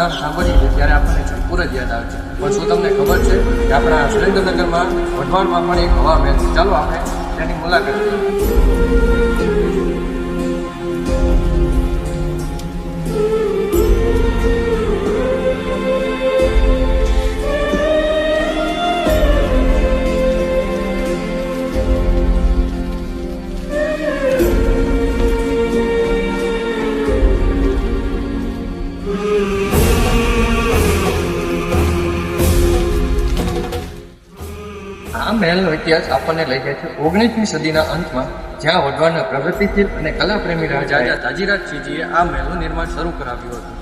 નામ સાંભળીએ છીએ ત્યારે આપણને જયપુર જ યાદ આવે છે. પણ શું તમને ખબર છે કે આપણા સુરેન્દ્રનગરમાં વઢવાણમાં પણ એક હવા મહેલ છે? ચાલો આપણે તેની મુલાકાત લઈએ. આ મહેલનો ઇતિહાસ આપણને લઈ જાય છે 19મી સદીના અંતમાં, જ્યાં વઢવાણના પ્રગતિશીલ અને કલાપ્રેમી રાજા તાજીરાજસિંહજીએ આ મહેલનું નિર્માણ શરૂ કરાવ્યું હતું.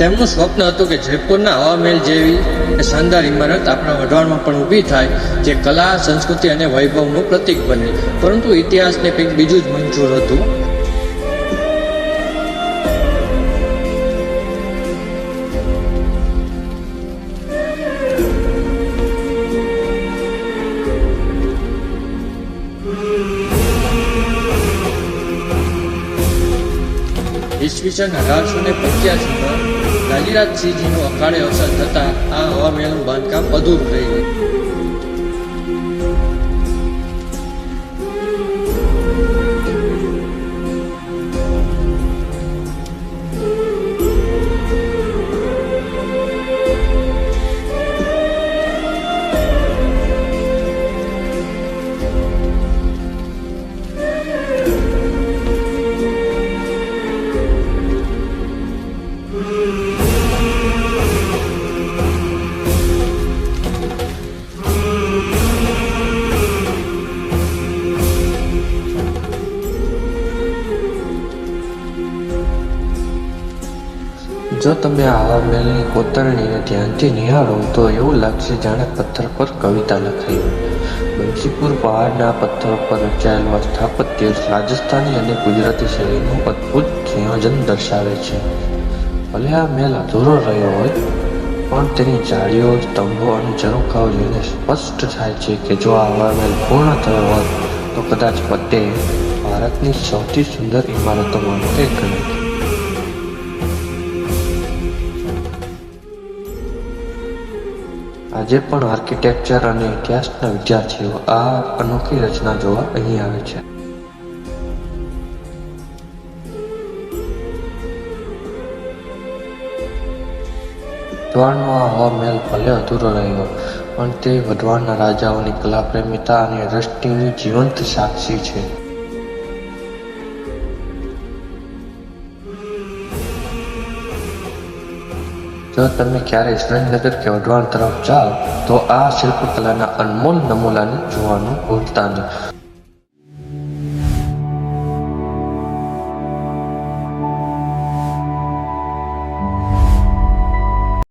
તેમનું સ્વપ્ન હતું કે જયપુરના હવા મહેલ જેવી શાનદાર ઇમારત આપણા વઢવાણમાં પણ ઊભી થાય, જે કલા, સંસ્કૃતિ અને વૈભવનું પ્રતીક બને. પરંતુ ઇતિહાસને કંઈક બીજું જ મંજૂર હતું. ઈસવીસન 1885માં તાજીરાજસિંહજીનું અકાળે અવસાન થતાં આ હવા મહેલનું બાંધકામ અધૂરું રહી ગયું. જો તમે આ હવા મહેલની કોતરણીને ધ્યાનથી નિહાળો તો એવું લાગશે જાણે પથ્થર પર કવિતા લખાઈ હોય. બંસીપુર પહાડના પથ્થરો પર રચાયેલું આ સ્થાપત્ય રાજસ્થાની અને ગુજરાતી શૈલીનું અદ્ભુત સંયોજન દર્શાવે છે. ભલે આ મહેલ અધૂરો રહ્યો હોય, પણ તેની જાળીઓ, સ્તંભો અને ઝરૂખાઓ જોઈને સ્પષ્ટ થાય છે કે જો આ હવા મહેલ પૂર્ણ થયો હોત તો કદાચ તે ભારતની સૌથી સુંદર ઇમારતોમાંનો એક ગણાય. આજે પણ આર્કિટેક્ચર અને ઇતિહાસના વિદ્યાર્થીઓ આ અનોખી રચના જોવા અહીં આવે છે. વઢવાણનો આ હવા મહેલ ભલે અધૂરો રહ્યો, પણ તે વઢવાણના રાજાઓની કલાપ્રેમિતા અને દ્રષ્ટિની જીવંત સાક્ષી છે. જો તમે ક્યારેય સુરેન્દ્રનગર કે વઢવાણ તરફ જાઓ તો આ શિલ્પકલાના અનમોલ નમૂનાને જોવાનું ભૂલતા નહીં.